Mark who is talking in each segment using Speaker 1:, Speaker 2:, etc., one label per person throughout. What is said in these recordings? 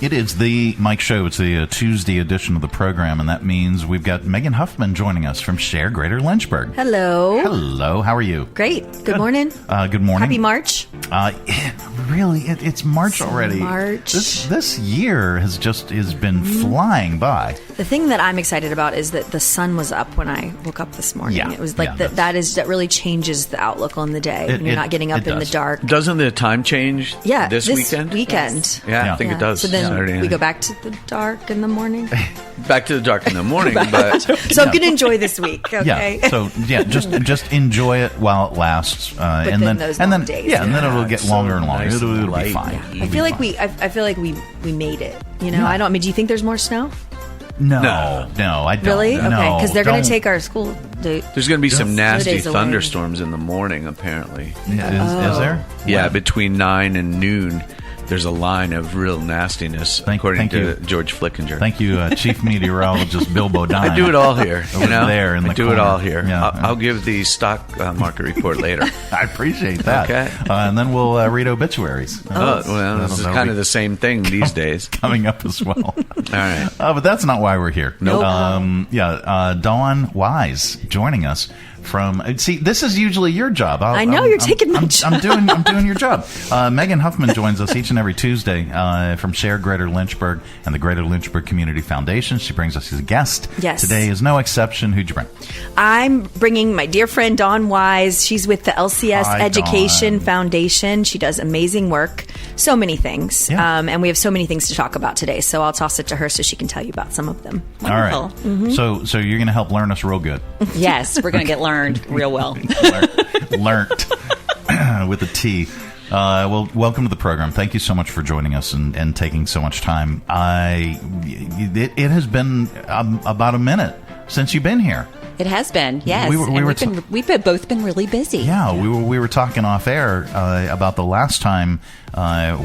Speaker 1: It is the Mike Show. It's the Tuesday edition of the program, and that means we've got Megan Huffman joining us from SHARE Greater Lynchburg.
Speaker 2: Hello.
Speaker 1: Hello. How are you?
Speaker 2: Great. Good morning.
Speaker 1: Good morning.
Speaker 2: Happy March.
Speaker 1: It's March already.
Speaker 2: March.
Speaker 1: This year has been flying by.
Speaker 2: The thing that I'm excited about is that the sun was up when I woke up this morning.
Speaker 1: Yeah.
Speaker 2: It was like that really changes the outlook on the day. You're not getting up in the dark.
Speaker 3: Doesn't the time change this weekend?
Speaker 2: Yes.
Speaker 3: Yeah, I think it does.
Speaker 2: So then
Speaker 3: Saturday
Speaker 2: we go back to the dark in the morning.
Speaker 3: Back to the dark in the morning, but
Speaker 2: so I'm going to enjoy this week. Okay.
Speaker 1: Yeah. So just enjoy it while it lasts, and then
Speaker 2: days,
Speaker 1: and then it'll get longer and longer.
Speaker 3: Nice
Speaker 1: It'll
Speaker 3: light.
Speaker 1: be fine.
Speaker 2: I feel like we made it. You know,
Speaker 1: Yeah.
Speaker 2: do you think there's more snow?
Speaker 1: No, I don't.
Speaker 2: Really?
Speaker 1: No,
Speaker 2: okay, because they're going
Speaker 1: don't.
Speaker 2: to take our school.
Speaker 3: There's going to be some nasty
Speaker 2: days away.
Speaker 3: thunderstorms in the morning, apparently.
Speaker 1: Is there?
Speaker 3: Yeah, between 9 and noon, there's a line of real nastiness, according to George Flickinger.
Speaker 1: Thank you, Chief Meteorologist Bill Bodine.
Speaker 3: I do it all here. You know?
Speaker 1: There in
Speaker 3: I
Speaker 1: the
Speaker 3: do
Speaker 1: corner.
Speaker 3: it all here.
Speaker 1: Yeah.
Speaker 3: I'll give the stock market report later.
Speaker 1: I appreciate that.
Speaker 3: Okay.
Speaker 1: And then we'll read obituaries.
Speaker 3: Well, this is
Speaker 1: That'll
Speaker 3: kind
Speaker 1: be
Speaker 3: of the same thing these days.
Speaker 1: coming up as well.
Speaker 3: All right.
Speaker 1: But that's not why we're here.
Speaker 3: Nope.
Speaker 1: Dawn Wise joining us from. See, this is usually your job.
Speaker 2: You're taking my job.
Speaker 1: I'm doing your job. Megan Huffman joins us each and every Tuesday from SHARE Greater Lynchburg and the Greater Lynchburg Community Foundation. She brings us as a guest.
Speaker 2: Yes.
Speaker 1: Today is no exception. Who'd you bring?
Speaker 2: I'm bringing my dear friend Dawn Wise. She's with the LCS
Speaker 1: Hi,
Speaker 2: Education
Speaker 1: Dawn.
Speaker 2: Foundation. She does amazing work. So many things.
Speaker 1: Yeah.
Speaker 2: And we have so many things to talk about today. So I'll toss it to her so she can tell you about some of them.
Speaker 1: Wonderful.
Speaker 4: Wonderful.
Speaker 1: All right. So you're going to help learn us real good.
Speaker 4: Yes, we're going to get learned real well.
Speaker 1: Learnt with a T. Well, welcome to the program. Thank you so much for joining us and taking so much time. It has been about a minute since you've been here.
Speaker 4: It has been, yes. We've both been really busy.
Speaker 1: Yeah, we were talking off air about the last time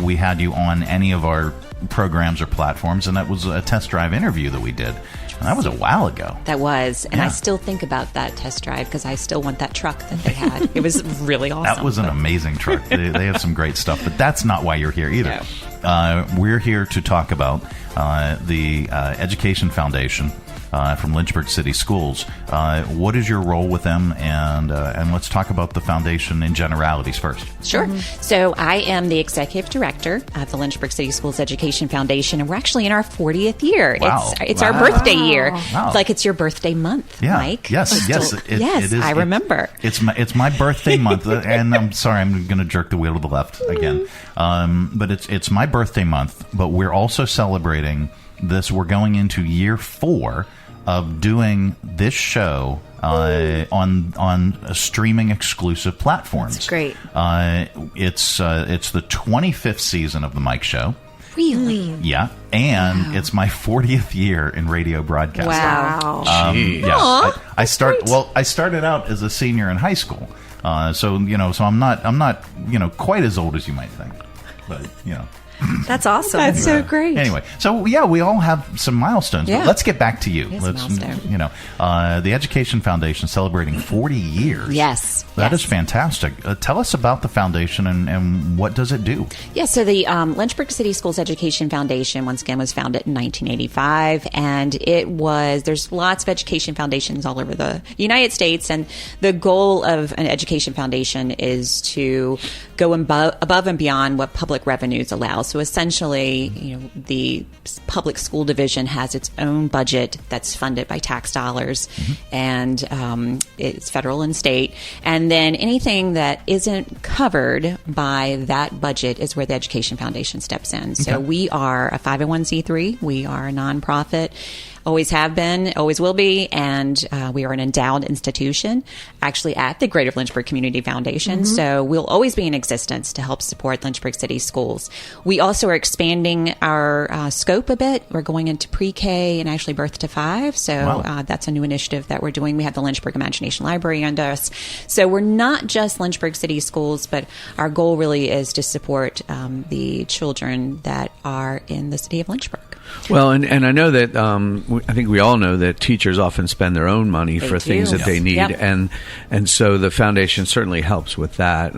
Speaker 1: we had you on any of our programs or platforms, and that was a test drive interview that we did. And that was a while ago.
Speaker 4: That was. And
Speaker 1: Yeah.
Speaker 4: I still think about that test drive because I still want that truck that they had. It was really awesome.
Speaker 1: That was an amazing truck. They have some great stuff, but that's not why you're here either.
Speaker 4: No.
Speaker 1: We're here to talk about the Education Foundation from Lynchburg City Schools. What is your role with them? And let's talk about the foundation in generalities first.
Speaker 4: Sure. So I am the executive director of the Lynchburg City Schools Education Foundation, and we're actually in our 40th year.
Speaker 1: Wow.
Speaker 4: It's our birthday year.
Speaker 1: Wow.
Speaker 4: It's like it's your birthday month,
Speaker 1: Yeah.
Speaker 4: Mike.
Speaker 1: Yes.
Speaker 4: Yes,
Speaker 1: It is.
Speaker 4: I remember.
Speaker 1: It's my birthday month, and I'm sorry, I'm going to jerk the wheel to the left again. But it's my birthday month. But we're also celebrating this. We're going into year 4 of doing this show on streaming exclusive platforms.
Speaker 2: That's great.
Speaker 1: It's the 25th season of the Mike Show.
Speaker 4: Really?
Speaker 1: Yeah, and it's my 40th year in radio broadcasting.
Speaker 2: Wow.
Speaker 1: Yeah, I started out as a senior in high school, so I'm not quite as old as you might think, but
Speaker 2: That's awesome.
Speaker 4: That's so great.
Speaker 1: Anyway, so we all have some milestones.
Speaker 4: Yeah.
Speaker 1: But let's get back to you.
Speaker 4: It's a milestone.
Speaker 1: The Education Foundation celebrating 40 years.
Speaker 4: Yes.
Speaker 1: That
Speaker 4: yes.
Speaker 1: is fantastic. Tell us about the foundation and what does it do?
Speaker 4: Yeah, so the Lynchburg City Schools Education Foundation, once again, was founded in 1985, and there's lots of education foundations all over the United States, and the goal of an education foundation is to go above and beyond what public revenues allow. So essentially, the public school division has its own budget that's funded by tax dollars, and it's federal and state. And then anything that isn't covered by that budget is where the Education Foundation steps in. So we are a 501c3. We are a nonprofit. Always have been, always will be, and we are an endowed institution, actually at the Greater Lynchburg Community Foundation. So we'll always be in existence to help support Lynchburg City Schools. We also are expanding our scope a bit. We're going into pre-K and actually birth to 5. So that's a new initiative that we're doing. We have the Lynchburg Imagination Library under us. So we're not just Lynchburg City Schools, but our goal really is to support the children that are in the city of Lynchburg.
Speaker 3: Well, and I know that I think we all know that teachers often spend their own money for things that they need, and so the foundation certainly helps with that,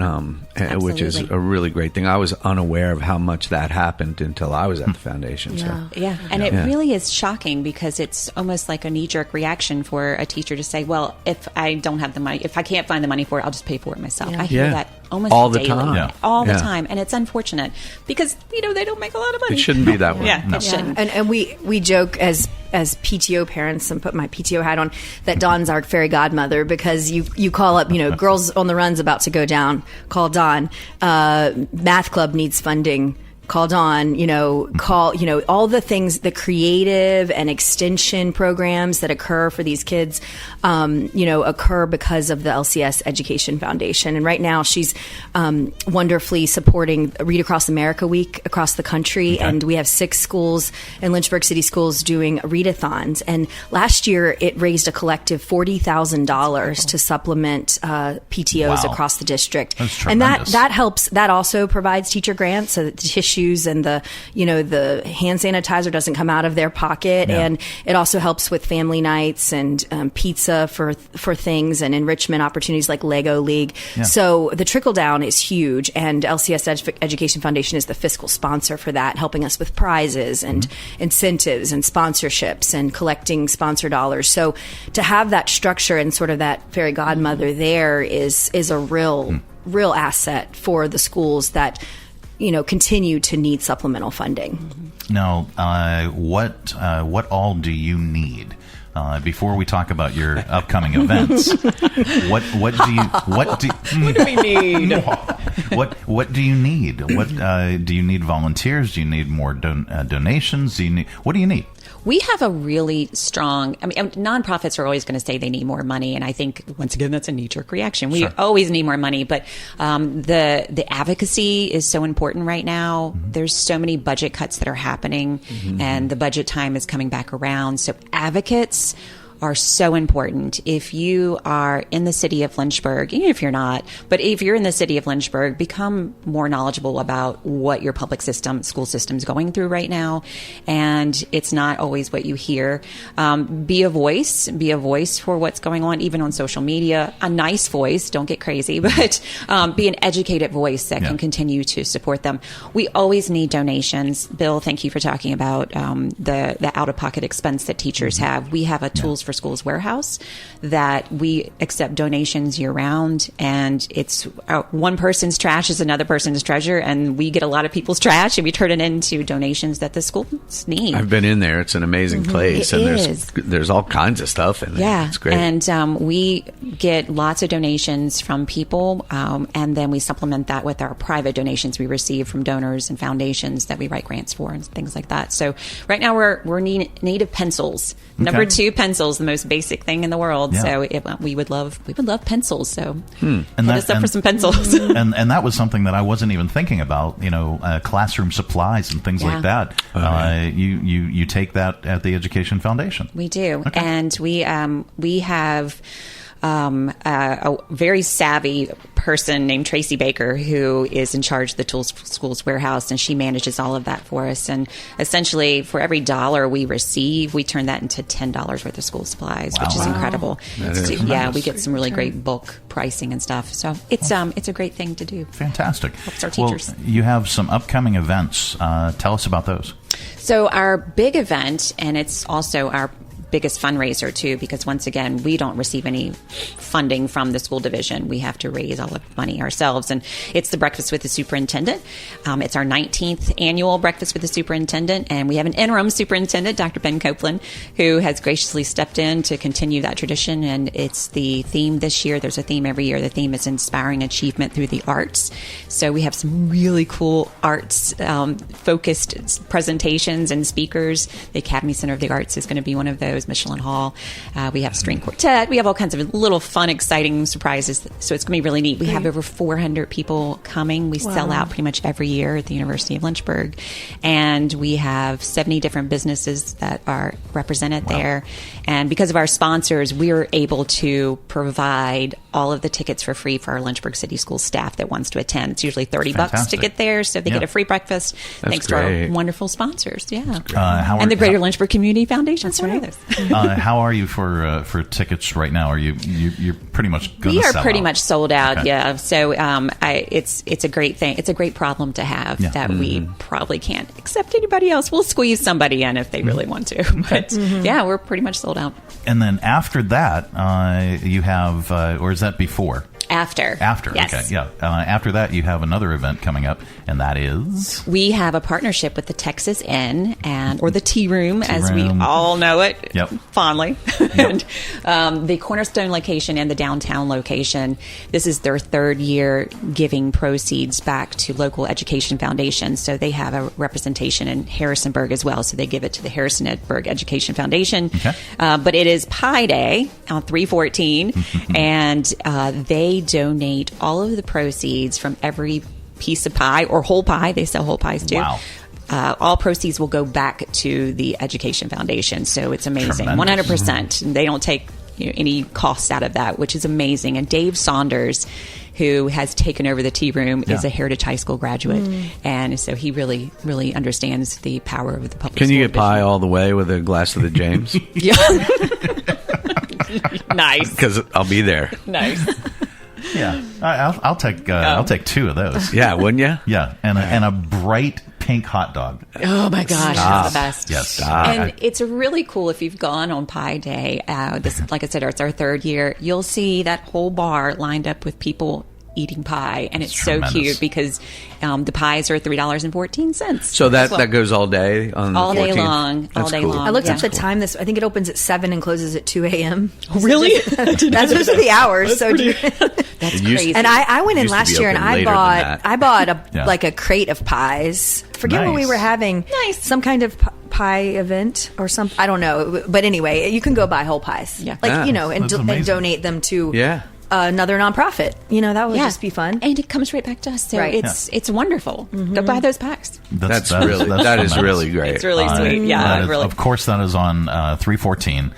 Speaker 3: which is a really great thing. I was unaware of how much that happened until I was at the foundation.
Speaker 4: And it really is shocking because it's almost like a knee-jerk reaction for a teacher to say, "Well, if I don't have the money, if I can't find the money for it, I'll just pay for it myself." I hear that almost
Speaker 3: all
Speaker 4: daily,
Speaker 3: the time,
Speaker 4: all the time, and it's unfortunate because they don't make a lot of money.
Speaker 3: It shouldn't be that way.
Speaker 4: It shouldn't.
Speaker 2: And we joke as PTO parents, and put my PTO hat on, that Dawn's our fairy godmother, because you call up, Girls on the Run's about to go down, call Dawn. Math club needs funding, call Dawn. Call all the things, the creative and extension programs that occur for these kids, occur because of the LCS Education Foundation. And right now she's wonderfully supporting Read Across America Week across the country. Okay. And we have 6 schools in Lynchburg City Schools doing readathons. And last year it raised a collective $40,000 to supplement PTOs across the district.
Speaker 1: That's tremendous.
Speaker 2: And that helps. That also provides teacher grants, so that the tissues and the hand sanitizer doesn't come out of their pocket. And it also helps with family nights and pizza for things, and enrichment opportunities like Lego League. So the trickle down is huge, and LCS Education Foundation is the fiscal sponsor for that, helping us with prizes and incentives and sponsorships and collecting sponsor dollars. So to have that structure and sort of that fairy godmother there is a real asset for the schools that continue to need supplemental funding.
Speaker 1: Now, what all do you need? Before we talk about your upcoming events, what do we need? What do you need? Do you need volunteers? Do you need more donations? What do you need?
Speaker 4: We have a really strong, nonprofits are always going to say they need more money. And I think, once again, that's a knee-jerk reaction. We always need more money. But the advocacy is so important right now. There's so many budget cuts that are happening, and the budget time is coming back around. So advocates are so important. If you are in the city of Lynchburg, even if you're not, but if you're in the city of Lynchburg, become more knowledgeable about what your public school system is going through right now. And it's not always what you hear. Be a voice for what's going on, even on social media. A nice voice, don't get crazy, but be an educated voice that can continue to support them. We always need donations. Bill, thank you for talking about the out-of-pocket expense that teachers have. We have a Tools for Schools warehouse that we accept donations year-round, and it's one person's trash is another person's treasure, and we get a lot of people's trash and we turn it into donations that the schools need.
Speaker 3: I've been in there. It's an amazing place, and there's all kinds of stuff in there. It's great.
Speaker 4: And we get lots of donations from people, and then we supplement that with our private donations we receive from donors and foundations that we write grants for and things like that. So right now we're in need of pencils. Number 2, pencils, the most basic thing in the world. So we would love pencils. So hit us up for some pencils.
Speaker 1: and that was something that I wasn't even thinking about. Classroom supplies and things like that. You take that at the Education Foundation.
Speaker 4: We do, and we have a very savvy person named Tracy Baker who is in charge of the Tools for Schools warehouse, and she manages all of that for us. And essentially, for every $1 we receive, we turn that into $10 worth of school supplies, which is incredible. We get some really great bulk pricing and stuff. So it's a great thing to do.
Speaker 1: Fantastic.
Speaker 4: Helps our teachers.
Speaker 1: Well, you have some upcoming events. Tell us about those.
Speaker 4: So our big event, and it's also our biggest fundraiser too, because once again, we don't receive any funding from the school division. We have to raise all of the money ourselves, and it's the Breakfast with the Superintendent. It's our 19th annual Breakfast with the Superintendent, and we have an interim superintendent, Dr. Ben Copeland, who has graciously stepped in to continue that tradition. And it's the theme this year. There's a theme every year. The theme is Inspiring Achievement Through the Arts. So we have some really cool arts focused presentations and speakers. The Academy Center of the Arts is going to be one of those. Rose Michelin Hall. We have string quartet. We have all kinds of little fun, exciting surprises. So it's going to be really neat. We have over 400 people coming. We sell out pretty much every year at the University of Lynchburg. And we have 70 different businesses that are represented there. And because of our sponsors, we're able to provide all of the tickets for free for our Lynchburg City School staff that wants to attend. It's usually $30 to get there, so they get a free breakfast. Thanks to our wonderful sponsors. And the Greater Lynchburg Community Foundation. That's one of those.
Speaker 1: How are you for tickets right now? Are you're pretty much going to sell out?
Speaker 4: We are pretty much sold out. Okay. Yeah. So it's a great thing. It's a great problem to have that we probably can't accept anybody else. We'll squeeze somebody in if they really want to. But we're pretty much sold out.
Speaker 1: And then after that, you have, or is that before?
Speaker 4: After. Yes.
Speaker 1: Okay, yeah. After that, you have another event coming up, and that is?
Speaker 4: We have a partnership with the Texas Inn, or the Tea Room, as we all know it fondly. And the Cornerstone location and the downtown location, this is their third year giving proceeds back to local education foundations. So they have a representation in Harrisonburg as well. So they give it to the Harrisonburg Education Foundation. Okay. But it is Pi Day on 3/14, and they donate all of the proceeds from every piece of pie or whole pie. They sell whole pies too.
Speaker 1: Wow.
Speaker 4: All proceeds will go back to the Education Foundation. So it's amazing.
Speaker 1: Tremendous.
Speaker 4: 100%. And they don't take any costs out of that, which is amazing. And Dave Saunders, who has taken over the Tea Room, is a Heritage High School graduate. And so he really, really understands the power of the public
Speaker 3: Can
Speaker 4: school
Speaker 3: you get
Speaker 4: division.
Speaker 3: pie all the way with a glass of the James?
Speaker 4: Yeah. Nice.
Speaker 3: Because I'll be there.
Speaker 4: Nice.
Speaker 1: Yeah, I'll take two of those.
Speaker 3: Yeah, wouldn't you?
Speaker 1: Yeah, and a bright pink hot dog.
Speaker 4: Oh my gosh, that's the best.
Speaker 1: Yes,
Speaker 4: and it's really cool if you've gone on Pi Day. This, like I said, it's our third year. You'll see that whole bar lined up with people eating pie, and it's so cute because the pies are $3.14.
Speaker 3: So that goes all day on
Speaker 4: all
Speaker 3: the 14th?
Speaker 4: Day long.
Speaker 3: That's
Speaker 4: all day
Speaker 3: cool.
Speaker 4: long.
Speaker 2: I looked up the time. I think it opens at 7 and closes at 2 a.m.
Speaker 4: Really?
Speaker 2: That's those are the hours.
Speaker 4: That's crazy.
Speaker 2: And I went in last year and I bought a crate of pies. Forget what we were having.
Speaker 4: Nice.
Speaker 2: Some kind of pie event or something. I don't know. But anyway, you can go buy whole pies.
Speaker 4: Yeah.
Speaker 2: And donate them to another nonprofit. That would just be fun.
Speaker 4: And it comes right back to us. So it's wonderful. Go buy those pies.
Speaker 3: That's really great.
Speaker 4: It's really sweet. Yeah, really.
Speaker 1: Of course, that is on 3/14.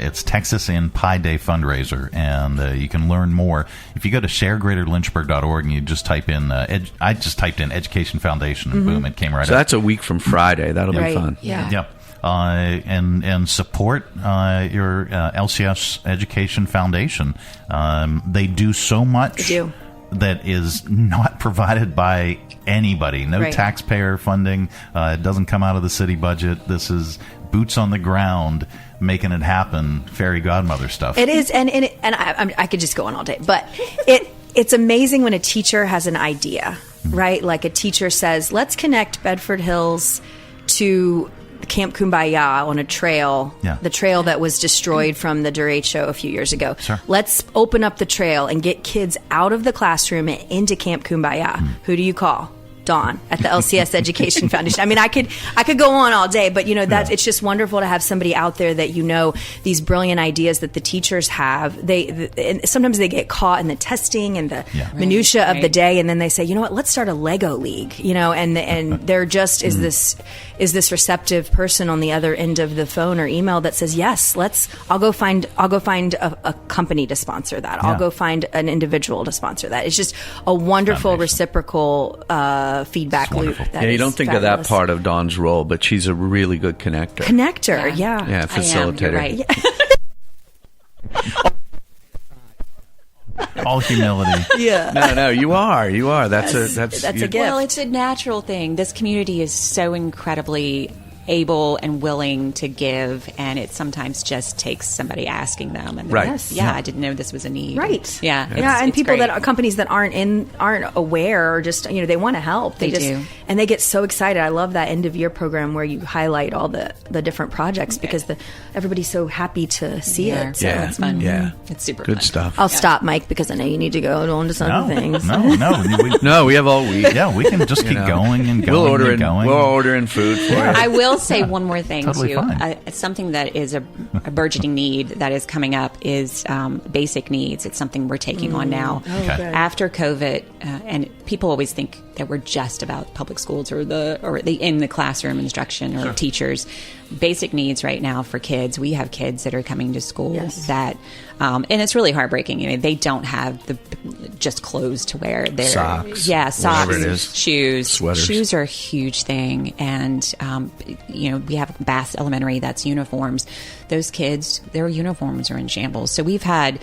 Speaker 1: It's Texas Inn Pi Day fundraiser, and you can learn more if you go to sharegreaterlynchburg.org and you just type in. I just typed in Education Foundation, and boom, it came right up.
Speaker 3: So that's a week from Friday. That'll be fun.
Speaker 2: Yeah.
Speaker 1: Yep. And support your LCS Education Foundation. They do so much that is not provided by anybody. No taxpayer funding. It doesn't come out of the city budget. This is boots on the ground, making it happen. Fairy godmother stuff.
Speaker 2: It is, and I could just go on all day, but it's amazing when a teacher has an idea, right? Like a teacher says, let's connect Bedford Hills to Camp Kumbaya on a trail, the trail that was destroyed from the derecho a few years ago.
Speaker 1: Sure.
Speaker 2: Let's open up the trail and get kids out of the classroom and into Camp Kumbaya. Who do you call? Dawn at the LCS Education Foundation. I mean, I could go on all day, but it's just wonderful to have somebody out there that these brilliant ideas that the teachers have. And sometimes they get caught in the testing and the minutia of the day, and then they say, you know what, let's start a Lego league. And there just is this receptive person on the other end of the phone or email that says, yes, I'll go find a company to sponsor that. I'll go find an individual to sponsor that. It's just a wonderful reciprocal feedback loop.
Speaker 3: You don't think
Speaker 2: fabulous.
Speaker 3: of that part of Dawn's role, but she's a really good connector.
Speaker 2: Yeah,
Speaker 3: facilitator.
Speaker 4: I am, you're right.
Speaker 1: All humility.
Speaker 3: No, you are. That's a
Speaker 2: gift.
Speaker 4: Well, it's a natural thing. This community is so incredibly able and willing to give, and it sometimes just takes somebody asking them. And I didn't know this was a need.
Speaker 2: Right.
Speaker 4: And
Speaker 2: people
Speaker 4: great.
Speaker 2: that are companies that aren't aware, or just they want to help.
Speaker 4: They do,
Speaker 2: and they get so excited. I love that end of year program where you highlight all the different projects because everybody's so happy to see it. So
Speaker 4: it's fun.
Speaker 3: Yeah,
Speaker 4: it's super
Speaker 3: good
Speaker 4: fun.
Speaker 3: stuff.
Speaker 2: I'll stop, Mike, because I know you need to go on to some other things.
Speaker 1: No.
Speaker 3: We have all week.
Speaker 1: Yeah, we can just keep going and going.
Speaker 3: We'll order in food for you.
Speaker 4: I will will say one more thing,
Speaker 1: totally
Speaker 4: too. Something that is a burgeoning need that is coming up is basic needs. It's something we're taking on now. After COVID, and people always think that we're just about public schools or the in the classroom instruction or teachers. Basic needs right now for kids. We have kids that are coming to school that, and it's really heartbreaking. I mean, they don't have just clothes to wear.
Speaker 3: Socks.
Speaker 4: Yeah, socks,
Speaker 3: it is.
Speaker 4: shoes.
Speaker 3: Sweaters.
Speaker 4: Shoes are a huge thing. And, we have Bass Elementary, that's uniforms. Those kids, their uniforms are in shambles. So we've had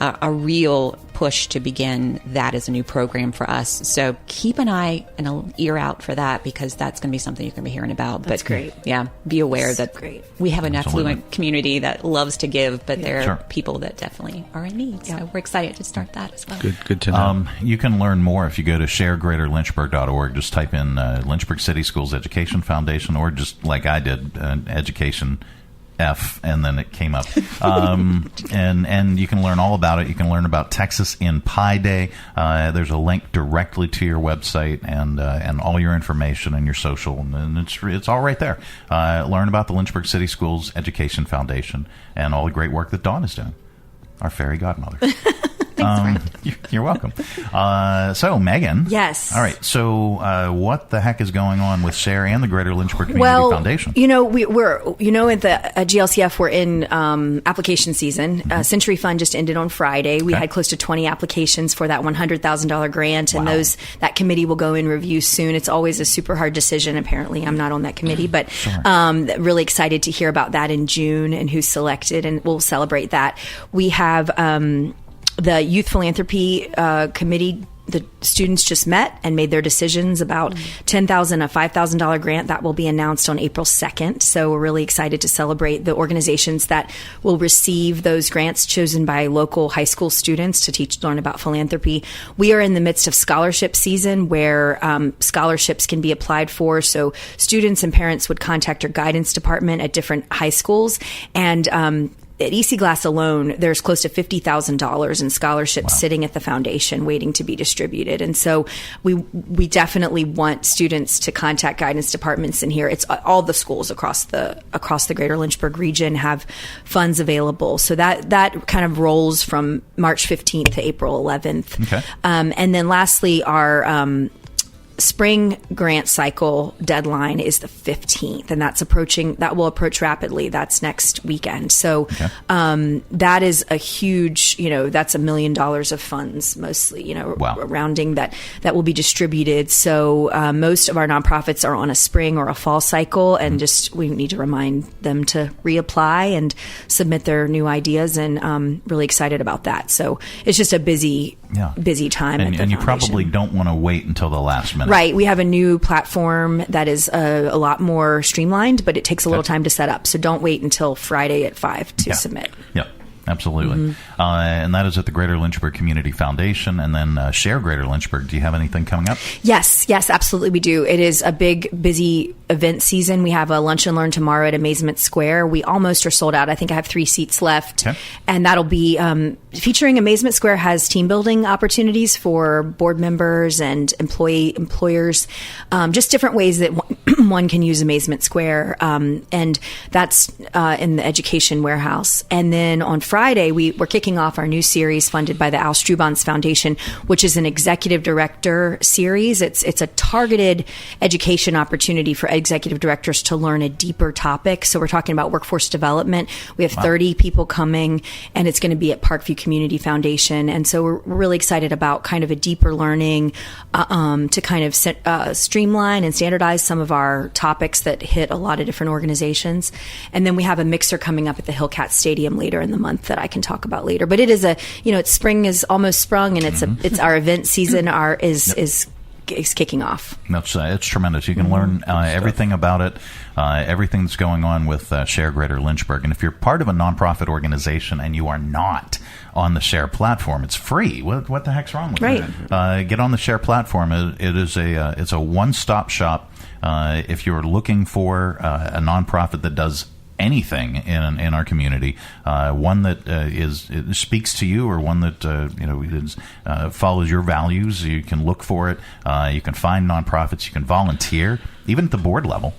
Speaker 4: a real push to begin that as a new program for us. So keep an eye and an ear out for that, because that's going to be something you're going to be hearing about.
Speaker 2: That's great.
Speaker 4: Yeah, be aware that we have an
Speaker 1: Absolutely.
Speaker 4: affluent community that loves to give, but there are people that definitely are in need. So we're excited to start that as well.
Speaker 3: Good to know.
Speaker 1: You can learn more if you go to sharegreaterlynchburg.org. Just type in Lynchburg City Schools Education Foundation, or just like I did, Education F, and then it came up. And you can learn all about it. You can learn about Texas in Pi Day. There's a link directly to your website and all your information and your social, and it's all right there. Learn about the Lynchburg City Schools Education Foundation and all the great work that Dawn is doing, our fairy godmother. You're welcome. So, Megan.
Speaker 2: Yes.
Speaker 1: All right. So, what the heck is going on with SHARE and the Greater Lynchburg Community Foundation?
Speaker 2: We're at the GLCF, we're in application season. Century Fund just ended on Friday. We had close to 20 applications for that $100,000 grant, and that committee will go in review soon. It's always a super hard decision. Apparently, I'm not on that committee, but really excited to hear about that in June and who's selected, and we'll celebrate that. We have the Youth Philanthropy Committee. The students just met and made their decisions about $10,000, a $5,000 grant that will be announced on April 2nd. So we're really excited to celebrate the organizations that will receive those grants chosen by local high school students to learn about philanthropy. We are in the midst of scholarship season where scholarships can be applied for. So students and parents would contact our guidance department at different high schools, and at EC Glass alone, there's close to $50,000 in scholarships sitting at the foundation waiting to be distributed. And so we definitely want students to contact guidance departments in here. It's all the schools across the Greater Lynchburg region have funds available. So that kind of rolls from March 15th to April 11th. Okay. And then lastly, our spring grant cycle deadline is the 15th, and that will approach rapidly. That's next weekend. So that is a huge, that's $1 million of funds mostly, rounding that will be distributed. So most of our nonprofits are on a spring or a fall cycle, and we need to remind them to reapply and submit their new ideas, and really excited about that. So it's just a busy time at the
Speaker 1: and you
Speaker 2: foundation.
Speaker 1: probably don't want to wait until the last minute.
Speaker 2: Right. We have a new platform that is a lot more streamlined, but it takes a little time to set up. So don't wait until Friday at 5 to submit.
Speaker 1: Yep. Absolutely. And that is at the Greater Lynchburg Community Foundation. And then SHARE Greater Lynchburg. Do you have anything coming up?
Speaker 2: Yes, absolutely we do. It is a big, busy event season. We have a Lunch and Learn tomorrow at Amazement Square. We almost are sold out. I think I have 3 seats left. Okay. And that'll be featuring Amazement Square has team building opportunities for board members and employers, just different ways that one can use Amazement Square. And that's in the Education Warehouse. And then on Friday, we're kicking off our new series funded by the Al Strubans Foundation, which is an executive director series. It's a targeted education opportunity for executive directors to learn a deeper topic. So we're talking about workforce development. We have 30 people coming, and it's going to be at Parkview Community Foundation. And so we're really excited about kind of a deeper learning to kind of streamline and standardize some of our topics that hit a lot of different organizations. And then we have a mixer coming up at the Hillcat Stadium later in the month that I can talk about later. But it is it's spring is almost sprung, and it's our event season is kicking off.
Speaker 1: It's tremendous. You can learn everything about it, everything that's going on with SHARE Greater Lynchburg. And if you're part of a nonprofit organization and you are not on the SHARE platform, it's free. What the heck's wrong with that? Get on the SHARE platform. It's a one-stop shop. If you're looking for a nonprofit that does anything in our community, one that speaks to you, or one that follows your values, you can look for it. You can find nonprofits. You can volunteer. Even at the board level,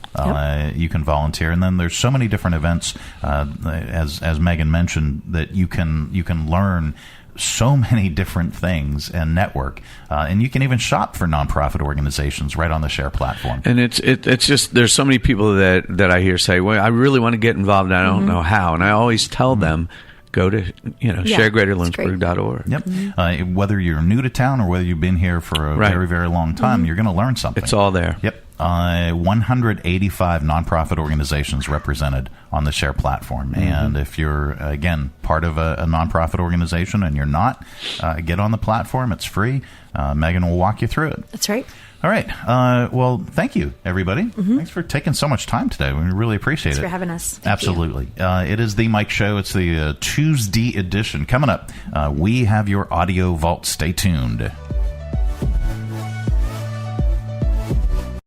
Speaker 1: you can volunteer, and then there's so many different events, as Megan mentioned, that you can learn so many different things and network, and you can even shop for nonprofit organizations right on the SHARE platform. And
Speaker 3: it's just, there's so many people that I hear say, well, I really want to get involved and I don't know how, and I always tell them, go to sharegreaterlynchburg.org.
Speaker 1: Yep. Mm-hmm. Whether you're new to town or whether you've been here for a very, very long time, you're going to learn something.
Speaker 3: It's all there.
Speaker 1: Yep. 185 nonprofit organizations represented on the SHARE platform. And if you're, again, part of a nonprofit organization and you're not, get on the platform. It's free. Megan will walk you through it.
Speaker 2: That's right.
Speaker 1: All right. Well, thank you, everybody. Thanks for taking so much time today. We really appreciate it.
Speaker 2: Thanks for having us.
Speaker 1: Absolutely. It is the Mike Show. It's the Tuesday edition. Coming up, we have your audio vault. Stay tuned.